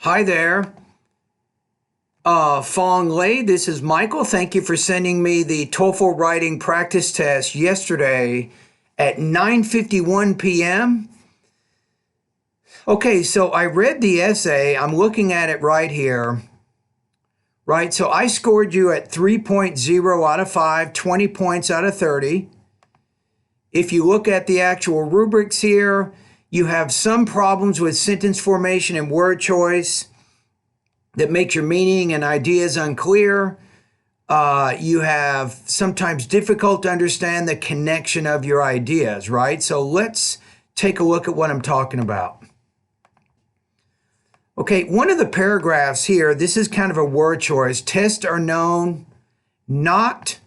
Hi there, Fong Lei. This is Michael. Thank you for sending me the TOEFL writing practice test yesterday at 9:51 p.m. Okay, so I read the essay. I'm looking at it right here. Right, so I scored you at 3.0 out of 5, 20 points out of 30. If you look at the actual rubrics here, you have some problems with sentence formation and word choice that makes your meaning and ideas unclear. You have sometimes difficult to understand the connection of your ideas, right? So let's take a look at what I'm talking about. Okay, one of the paragraphs here, this is kind of a word choice. Tests are known not,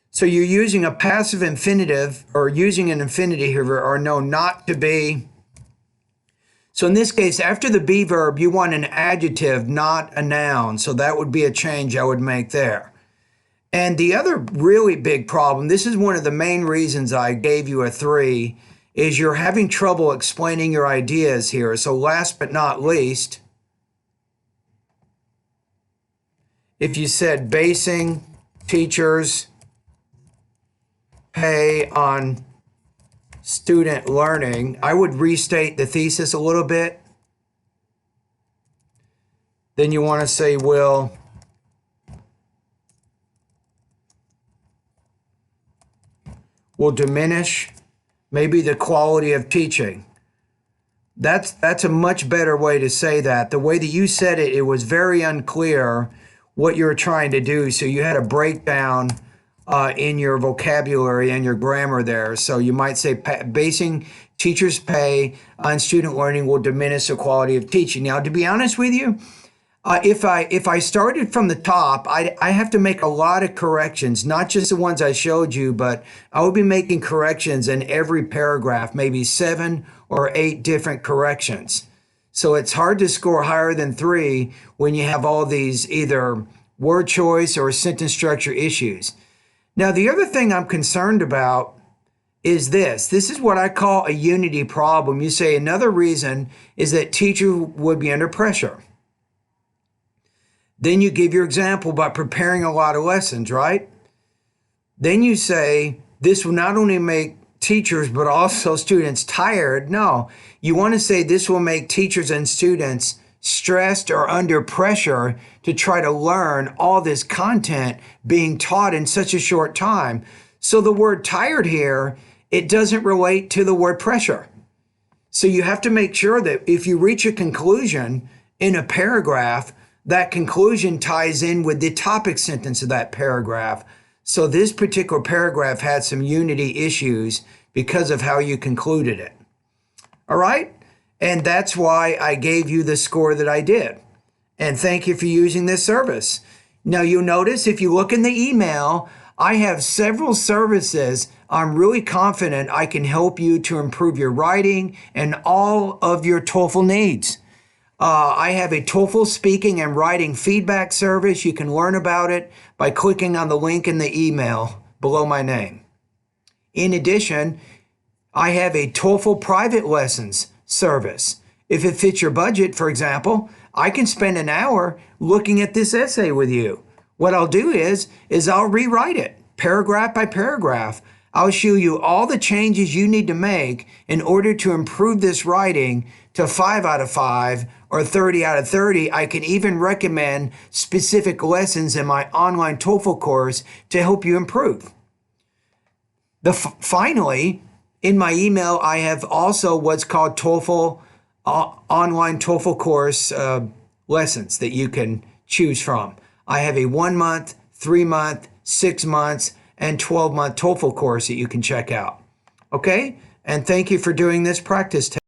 so you're using a passive infinitive or using an infinitive here, are known not to be. So in this case, after the be verb, you want an adjective, not a noun. So that would be a change I would make there. And the other really big problem, this is one of the main reasons I gave you a 3, is you're having trouble explaining your ideas here. So last but not least, if you said basing teachers pay on student learning, I would restate the thesis a little bit. Then you want to say will diminish maybe the quality of teaching. That's a much better way to say that. The way that you said it, it was very unclear what you were trying to do. So you had a breakdown in your vocabulary and your grammar there. So you might say basing teachers' pay on student learning will diminish the quality of teaching. Now, to be honest with you, if I started from the top, I have to make a lot of corrections, not just the ones I showed you, but I will be making corrections in every paragraph, maybe 7 or 8 different corrections. So it's hard to score higher than 3 when you have all these either word choice or sentence structure issues. Now, the other thing I'm concerned about is this. This is what I call a unity problem. You say another reason is that teacher would be under pressure. Then you give your example by preparing a lot of lessons, right? Then you say this will not only make teachers but also students tired. No, you want to say this will make teachers and students stressed or under pressure to try to learn all this content being taught in such a short time. So the word tired here, it doesn't relate to the word pressure. So you have to make sure that if you reach a conclusion in a paragraph, that conclusion ties in with the topic sentence of that paragraph. So this particular paragraph had some unity issues because of how you concluded it. All right? And that's why I gave you the score that I did. And thank you for using this service. Now you'll notice if you look in the email, I have several services. I'm really confident I can help you to improve your writing and all of your TOEFL needs. I have a TOEFL speaking and writing feedback service. You can learn about it by clicking on the link in the email below my name. In addition, I have a TOEFL private lessons service. If it fits your budget, for example, I can spend an hour looking at this essay with you. What I'll do is I'll rewrite it paragraph by paragraph. I'll show you all the changes you need to make in order to improve this writing to 5 out of 5 or 30 out of 30. I can even recommend specific lessons in my online TOEFL course to help you improve. Finally, in my email, I have also what's called TOEFL online TOEFL course lessons that you can choose from. I have a 1-month, 3-month, 6 months, and 12-month TOEFL course that you can check out. Okay? And thank you for doing this practice test.